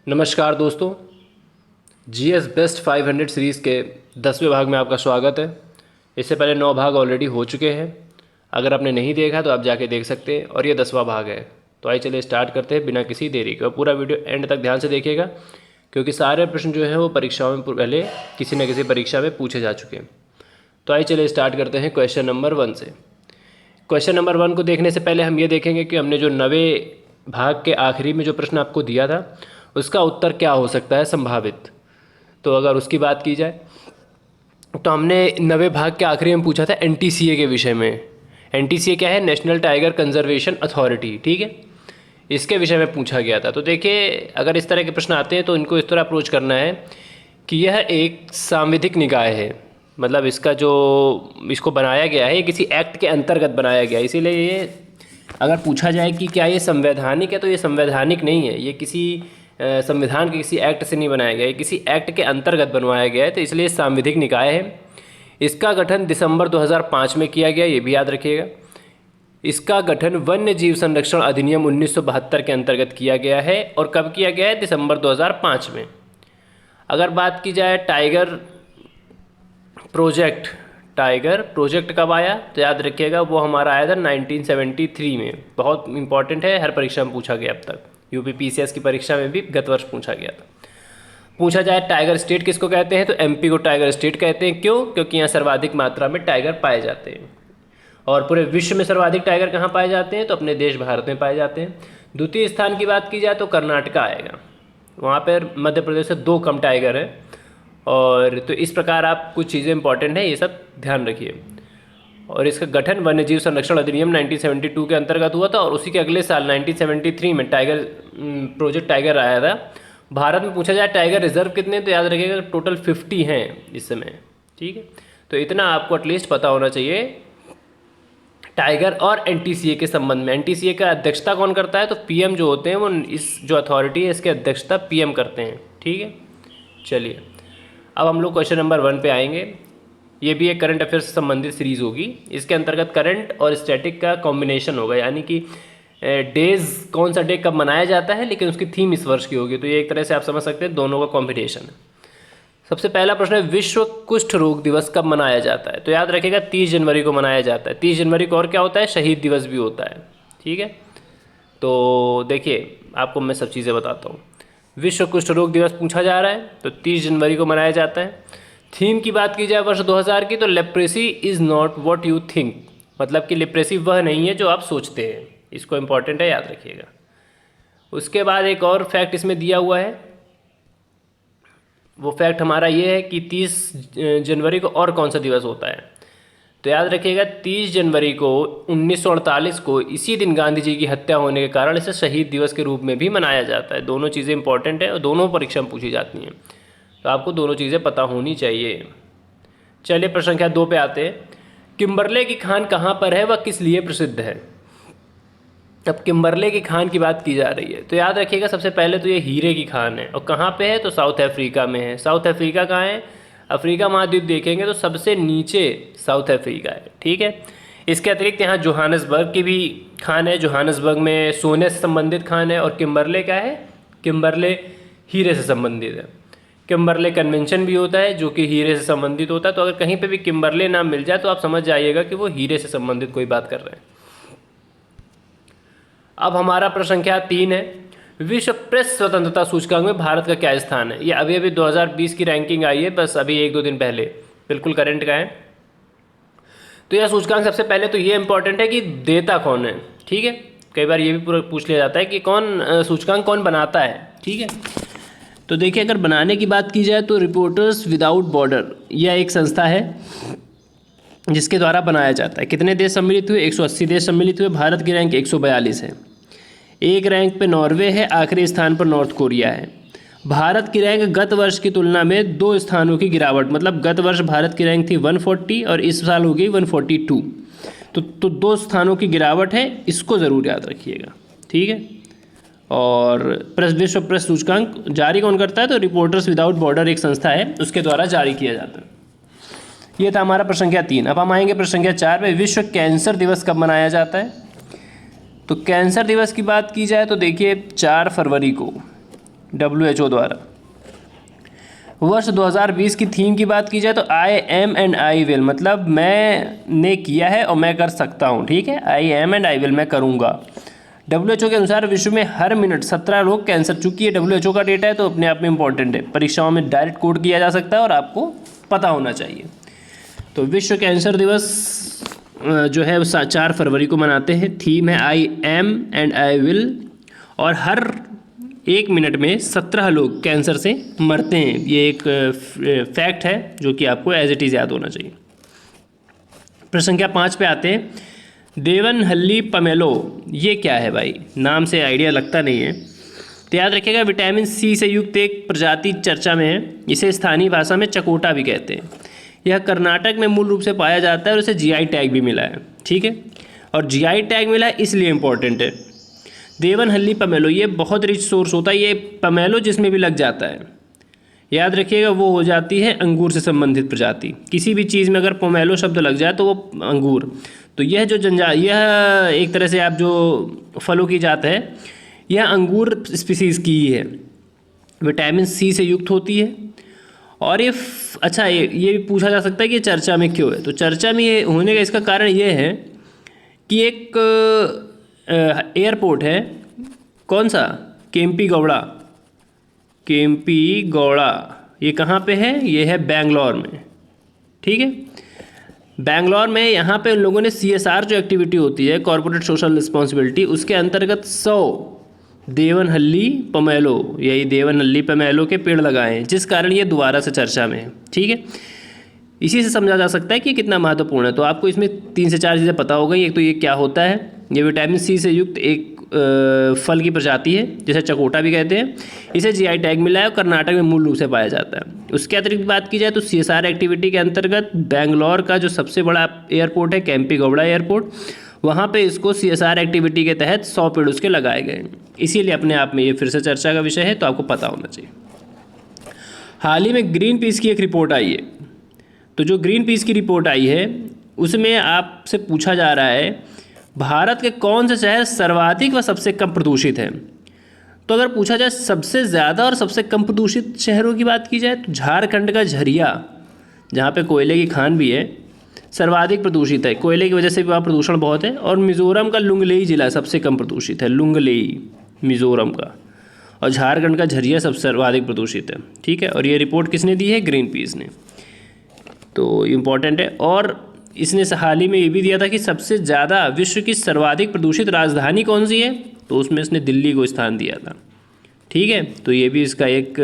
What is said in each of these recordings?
नमस्कार दोस्तों, GS best 500 series के 10वें भाग में आपका स्वागत है। इससे पहले 9 भाग ऑलरेडी हो चुके हैं। अगर आपने नहीं देखा तो आप जाके देख सकते हैं और ये 10वां भाग है। तो आइए चलिए स्टार्ट करते हैं बिना किसी देरी के। और पूरा वीडियो एंड तक ध्यान से देखिएगा क्योंकि सारे प्रश्न जो हैं वो परीक्षाओं में पहले किसी न किसी परीक्षा में पूछे जा चुके हैं। तो आइए चलिए स्टार्ट करते हैं क्वेश्चन नंबर 1 से। क्वेश्चन नंबर 1 को देखने से पहले हम ये देखेंगे कि हमने जो 9वें भाग के आखिरी में जो प्रश्न आपको दिया था उसका उत्तर क्या हो सकता है संभावित। तो अगर उसकी बात की जाए तो हमने 9वें भाग के आखिरी में पूछा था एनटीसीए के विषय में। एनटीसीए क्या है? National tiger conservation authority. ठीक है, इसके विषय में पूछा गया था। तो देखिए, अगर इस तरह के प्रश्न आते हैं तो इनको इस तरह अप्रोच करना है कि यह एक सांविधिक निकाय है, मतलब इसका जो इसको बनाया गया है ये किसी एक्ट के अंतर्गत बनाया गया है। इसीलिए ये अगर पूछा जाए कि क्या ये संवैधानिक है तो ये संवैधानिक नहीं है, ये किसी संविधान के किसी एक्ट से नहीं बनाया गया है, किसी एक्ट के अंतर्गत बनवाया गया है, तो इसलिए सांविधिक निकाय है। इसका गठन दिसंबर 2005 में किया गया, ये भी याद रखिएगा। इसका गठन वन्य जीव संरक्षण अधिनियम 1972 के अंतर्गत किया गया है। और कब किया गया है? दिसंबर 2005 में। अगर बात की जाए टाइगर प्रोजेक्ट कब आया तो याद रखिएगा वो हमारा आया था 1973 में। बहुत इंपॉर्टेंट है, हर परीक्षा में पूछा गया अब तक। यूपी पीसीएस की परीक्षा में भी गत वर्ष पूछा गया था। पूछा जाए टाइगर स्टेट किसको कहते हैं तो एमपी को टाइगर स्टेट कहते हैं। क्यों? क्योंकि यहाँ सर्वाधिक मात्रा में टाइगर पाए जाते हैं। और पूरे विश्व में सर्वाधिक टाइगर कहाँ पाए जाते हैं तो अपने देश भारत में पाए जाते हैं। द्वितीय स्थान की बात की जाए तो कर्नाटका आएगा, वहाँ पर मध्य प्रदेश से 2 कम टाइगर है। और तो इस प्रकार आप कुछ चीज़ें इंपॉर्टेंट हैं, ये सब ध्यान रखिए। और इसका गठन वन्यजीव संरक्षण अधिनियम 1972 के अंतर्गत हुआ था। और उसी के अगले साल 1973 में प्रोजेक्ट टाइगर आया था। भारत में पूछा जाए टाइगर रिजर्व कितने तो याद रखिएगा टोटल 50 हैं इस समय। ठीक है, तो इतना आपको एटलीस्ट पता होना चाहिए टाइगर और एनटीसीए के संबंध में। एनटीसीए का अध्यक्षता कौन करता है तो पीएम जो होते हैं वो, इस जो अथॉरिटी है इसकी अध्यक्षता पीएम करते हैं। ठीक है, चलिए अब हम लोग क्वेश्चन नंबर 1 पे आएंगे। ये भी एक करंट अफेयर्स से संबंधित सीरीज़ होगी। इसके अंतर्गत करंट और स्टैटिक का कॉम्बिनेशन होगा, यानी कि डेज कौन सा डे कब मनाया जाता है, लेकिन उसकी थीम इस वर्ष की होगी। तो ये एक तरह से आप समझ सकते हैं दोनों का कॉम्बिनेशन है। सबसे पहला प्रश्न है विश्व कुष्ठ रोग दिवस कब मनाया जाता है तो याद रखिएगा 30 जनवरी को मनाया जाता है। 30 जनवरी को और क्या होता है? शहीद दिवस भी होता है। ठीक है, तो देखिए आपको मैं सब चीज़ें बताता हूँ। विश्व कुष्ठ रोग दिवस पूछा जा रहा है तो 30 जनवरी को मनाया जाता है। थीम की बात की जाए वर्ष 2000 की तो leprosy is not what you think, मतलब कि लेप्रेसी वह नहीं है जो आप सोचते हैं। इसको इंपॉर्टेंट है, याद रखिएगा। उसके बाद एक और फैक्ट इसमें दिया हुआ है, वो फैक्ट हमारा ये है कि 30 जनवरी को और कौन सा दिवस होता है तो याद रखिएगा 30 जनवरी को 1948 को इसी दिन गांधी जी की हत्या होने के कारण इसे शहीद दिवस के रूप में भी मनाया जाता है। दोनों चीज़ें इंपॉर्टेंट है और दोनों परीक्षा में पूछी जाती हैं, तो आपको दोनों चीज़ें पता होनी चाहिए। चलिए प्रश्न संख्या 2 पे आते हैं। किम्बरले की खान कहाँ पर है, वह किस लिए प्रसिद्ध है? अब किम्बरले की खान की बात की जा रही है तो याद रखिएगा सबसे पहले तो ये हीरे की खान है। और कहाँ पे है तो साउथ अफ्रीका में है। साउथ अफ्रीका कहाँ है? अफ्रीका महाद्वीप देखेंगे तो सबसे नीचे साउथ अफ्रीका है। ठीक है, इसके अतिरिक्त यहाँ जोहानसबर्ग की भी खान है। जोहानसबर्ग में सोने से संबंधित खान है। और किम्बरले क्या है? किम्बरले हीरे से संबंधित है। किम्बरले कन्वेंशन भी होता है जो कि हीरे से संबंधित होता है। तो अगर कहीं पे भी किम्बरले नाम मिल जाए तो आप समझ जाइएगा कि वो हीरे से संबंधित कोई बात कर रहे हैं। अब हमारा प्रश्न संख्या 3 है। विश्व प्रेस स्वतंत्रता सूचकांक में भारत का क्या स्थान है? ये अभी 2020 की रैंकिंग आई है, बस अभी 1-2 दिन पहले, बिल्कुल करंट का है। तो यह सूचकांक सबसे पहले तो ये इंपॉर्टेंट है कि देता कौन है। ठीक है, कई बार ये भी पूरा पूछ लिया जाता है कि कौन सूचकांक कौन बनाता है। ठीक है, तो देखिए अगर बनाने की बात की जाए तो रिपोर्टर्स विदाउट बॉर्डर यह एक संस्था है जिसके द्वारा बनाया जाता है। कितने देश सम्मिलित हुए? 180 देश सम्मिलित हुए। भारत की रैंक 142 है। एक रैंक पे नॉर्वे है, आखिरी स्थान पर नॉर्थ कोरिया है। भारत की रैंक गत वर्ष की तुलना में 2 स्थानों की गिरावट, मतलब गत वर्ष भारत की रैंक थी 140 और इस साल हो गई 142, तो 2 स्थानों की गिरावट है, इसको ज़रूर याद रखिएगा। ठीक है, और विश्व प्रेस सूचकांक जारी कौन करता है तो रिपोर्टर्स विदाउट बॉर्डर एक संस्था है, उसके द्वारा जारी किया जाता है। ये था हमारा प्रश्न संख्या 3। अब हम आएंगे प्रश्न संख्या 4 पे। विश्व कैंसर दिवस कब मनाया जाता है? तो कैंसर दिवस की बात की जाए तो देखिए 4 फरवरी को WHO द्वारा। वर्ष 2020 की थीम की बात की जाए तो I am and I will, मतलब मैंने किया है और मैं कर सकता हूँ, ठीक है। I am and I will, मैं करूँगा। WHO के अनुसार विश्व में हर मिनट 17 लोग कैंसर, चूंकि ये WHO का डेटा है तो अपने आप में इंपॉर्टेंट है, परीक्षाओं में डायरेक्ट कोट किया जा सकता है और आपको पता होना चाहिए। तो विश्व कैंसर दिवस जो है वो 4 फरवरी को मनाते हैं। थीम है I am and I will, और हर 1 मिनट में 17 लोग कैंसर से मरते हैं। ये एक फैक्ट है जो कि आपको एज इट इज़ याद होना चाहिए। प्रश्न संख्या 5 पे आते हैं। देवनहल्ली पमेलो, ये क्या है भाई, नाम से आइडिया लगता नहीं है, तो याद रखिएगा विटामिन सी से युक्त एक प्रजाति चर्चा में है। इसे स्थानीय भाषा में चकोटा भी कहते हैं। यह कर्नाटक में मूल रूप से पाया जाता है और इसे जीआई टैग भी मिला है, ठीक है। और जीआई टैग मिला है इसलिए इम्पोर्टेंट है। देवनहल्ली पमेलो ये बहुत रिच सोर्स होता है। ये पमेलो जिसमें भी लग जाता है, याद रखिएगा वो हो जाती है अंगूर से संबंधित प्रजाति। किसी भी चीज़ में अगर पोमेलो शब्द लग जाए तो वो अंगूर। तो यह जो यह एक तरह से आप जो फलों की जात है, यह अंगूर स्पीसीज़ की ही है। विटामिन सी से युक्त होती है। और ये अच्छा, ये भी पूछा जा सकता है कि चर्चा में क्यों है। तो चर्चा में ये होने का इसका कारण ये है कि एक एयरपोर्ट है, कौन सा, केम्पी गौड़ा, ये कहाँ पे है, ये है बेंगलोर में, ठीक है। बेंगलोर में यहाँ पे उन लोगों ने CSR जो एक्टिविटी होती है, कॉर्पोरेट सोशल रिस्पॉन्सिबिलिटी, उसके अंतर्गत 100 देवनहल्ली पमेलो, यही देवनहल्ली पमेलो के पेड़ लगाए हैं, जिस कारण ये दोबारा से चर्चा में है, ठीक है। इसी से समझा जा सकता है कि कितना महत्वपूर्ण है। तो आपको इसमें 3 से 4 चीज़ें पता हो गई। एक तो ये क्या होता है, ये विटामिन सी से युक्त एक फल की प्रजाति है जिसे चकोटा भी कहते हैं। इसे जीआई टैग मिला है और कर्नाटक में मूल रूप से पाया जाता है। उसके अतिरिक्त बात की जाए तो CSR एक्टिविटी के अंतर्गत बेंगलोर का जो सबसे बड़ा एयरपोर्ट है केम्पी गौड़ा एयरपोर्ट, वहाँ पे इसको CSR एक्टिविटी के तहत 100 पेड़ उसके लगाए गए। इसीलिए अपने आप में ये फिर से चर्चा का विषय है, तो आपको पता होना चाहिए। हाल ही में ग्रीन पीस की एक रिपोर्ट आई है। तो जो ग्रीन पीस की रिपोर्ट आई है उसमें आपसे पूछा जा रहा है भारत के कौन से शहर सर्वाधिक व सबसे कम प्रदूषित हैं। तो अगर पूछा जाए सबसे ज़्यादा और सबसे कम प्रदूषित शहरों की बात की जाए तो झारखंड का झरिया, जहाँ पे कोयले की खान भी है, सर्वाधिक प्रदूषित है। कोयले की वजह से भी वहाँ प्रदूषण बहुत है। और मिज़ोरम का लुंगलेई जिला सबसे कम प्रदूषित है, लुंगलेई मिज़ोरम का। और झारखंड का झरिया सबसे सर्वाधिक प्रदूषित है, ठीक है। और ये रिपोर्ट किसने दी है, ग्रीन पीस ने। तो इम्पॉर्टेंट है। और इसने हाल ही में ये भी दिया था कि सबसे ज़्यादा विश्व की सर्वाधिक प्रदूषित राजधानी कौन सी है, तो उसमें इसने दिल्ली को स्थान दिया था, ठीक है। तो ये भी इसका एक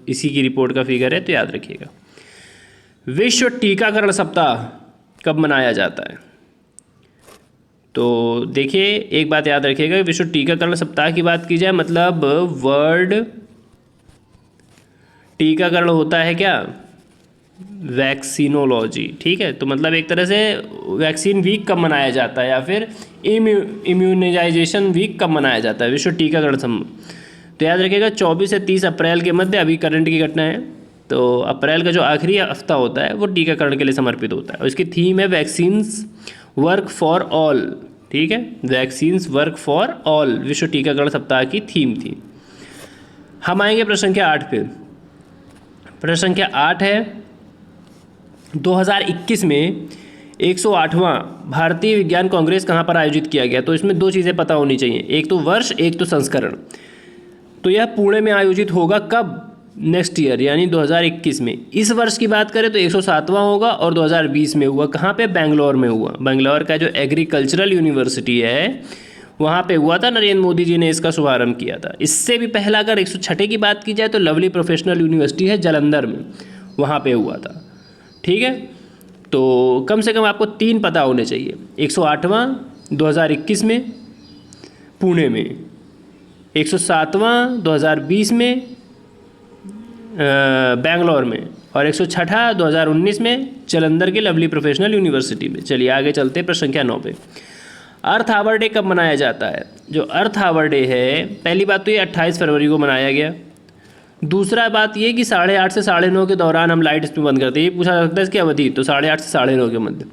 इसी की रिपोर्ट का फिगर है, तो याद रखिएगा। विश्व टीकाकरण सप्ताह कब मनाया जाता है, तो देखिए एक बात याद रखिएगा, विश्व टीकाकरण सप्ताह की बात की जाए मतलब वर्ल्ड टीकाकरण होता है क्या, वैक्सीनोलॉजी, ठीक है। तो मतलब एक तरह से वैक्सीन वीक कब मनाया जाता है या फिर इम्यूनाइजेशन वीक कब मनाया जाता है, विश्व टीकाकरण तो याद रखिएगा 24 से 30 अप्रैल के मध्य, अभी करंट की घटना है। तो अप्रैल का जो आखिरी हफ्ता होता है वो टीकाकरण के लिए समर्पित होता है। और इसकी थीम है वैक्सीन्स वर्क फॉर ऑल, ठीक है। वैक्सीन्स वर्क फॉर ऑल विश्व टीकाकरण सप्ताह की थीम थी। हम आएंगे प्रश्न संख्या 8 पे। प्रश्न संख्या 8 है 2021 में 108वां भारतीय विज्ञान कांग्रेस कहाँ पर आयोजित किया गया। तो इसमें 2 चीज़ें पता होनी चाहिए, एक तो वर्ष, एक तो संस्करण। तो यह पुणे में आयोजित होगा कब, नेक्स्ट ईयर यानी 2021 में। इस वर्ष की बात करें तो 107वां होगा और 2020 में हुआ कहाँ पे, बेंगलोर में हुआ। बेंगलोर का जो एग्रीकल्चरल यूनिवर्सिटी है वहाँ पे हुआ था। नरेंद्र मोदी जी ने इसका शुभारंभ किया था। इससे भी पहला अगर 106 की बात की जाए तो लवली प्रोफेशनल यूनिवर्सिटी है जालंधर में, वहाँ पे हुआ था, ठीक है। तो कम से कम आपको 3 पता होने चाहिए, 108वां 2021 में पुणे में, 107वां 2020 में बेंगलोर में, और 106 2019 में जालंधर के लवली प्रोफेशनल यूनिवर्सिटी में। चलिए आगे चलते हैं प्रश्न संख्या 9 पे। अर्थ आवर डे कब मनाया जाता है। जो अर्थ आवर डे है, पहली बात तो ये 28 फरवरी को मनाया गया। दूसरा बात ये कि 8:30 से 9:30 के दौरान हम लाइट इसमें बंद करते हैं। ये पूछा जा सकता है इसकी अवधि, तो 8:30 से 9:30 के मध्य।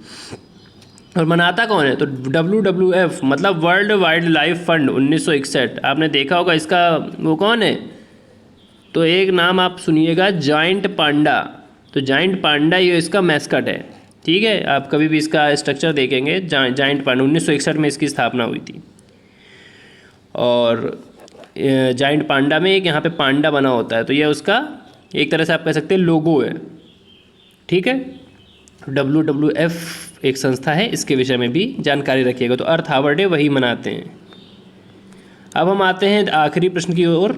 और मनाता कौन है, तो WWF मतलब वर्ल्ड वाइल्ड लाइफ फंड 1961। आपने देखा होगा इसका वो कौन है, तो एक नाम आप सुनिएगा, जाइंट पांडा। तो जाइंट पांडा ये इसका मैस्कट है, ठीक है। आप कभी भी इसका स्ट्रक्चर देखेंगे, जाइंट पांडा 1961 में इसकी स्थापना हुई थी। और जाइंट पांडा में एक यहाँ पे पांडा बना होता है, तो ये उसका एक तरह से आप कह सकते हैं लोगो है, ठीक है। WWF एक संस्था है, इसके विषय में भी जानकारी रखिएगा। तो अर्थ आवर डे वही मनाते हैं। अब हम आते हैं आखिरी प्रश्न की ओर।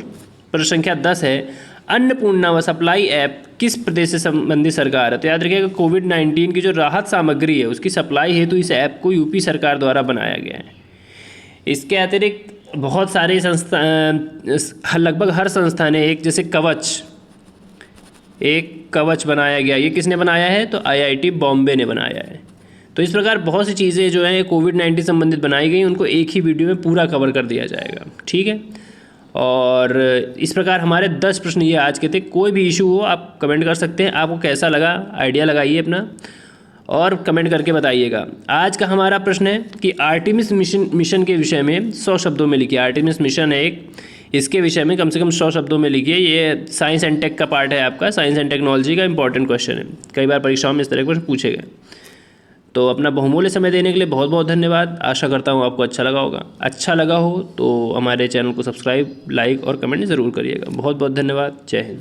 प्रश्न संख्या 10 है, अन्नपूर्णा व सप्लाई ऐप किस प्रदेश से संबंधित सरकार है। तो याद रखिएगा, कोविड-19 की जो राहत सामग्री है उसकी सप्लाई हेतु इस ऐप को यूपी सरकार द्वारा बनाया गया है। इसके अतिरिक्त बहुत सारे संस्था, लगभग हर संस्था ने एक, जैसे एक कवच बनाया गया। ये किसने बनाया है, तो IIT बॉम्बे ने बनाया है। तो इस प्रकार बहुत सी चीज़ें जो हैं कोविड-19 संबंधित बनाई गई, उनको एक ही वीडियो में पूरा कवर कर दिया जाएगा, ठीक है। और इस प्रकार हमारे 10 प्रश्न ये आज के थे। कोई भी इशू हो आप कमेंट कर सकते हैं। आपको कैसा लगा, आइडिया लगाइए अपना और कमेंट करके बताइएगा। आज का हमारा प्रश्न है कि आर्टेमिस मिशन के विषय में 100 शब्दों में लिखिए। आर्टेमिस मिशन है एक, इसके विषय में कम से कम 100 शब्दों में लिखिए। ये साइंस एंड टेक का पार्ट है आपका, साइंस एंड टेक्नोलॉजी का इंपॉर्टेंट क्वेश्चन है। कई बार परीक्षाओं में इस तरह के प्रश्न पूछे गए। तो अपना बहुमूल्य समय देने के लिए बहुत बहुत धन्यवाद। आशा करता हूँ आपको अच्छा लगा होगा। अच्छा लगा हो तो हमारे चैनल को सब्सक्राइब, लाइक और कमेंट ज़रूर करिएगा। बहुत बहुत धन्यवाद। जय हिंद।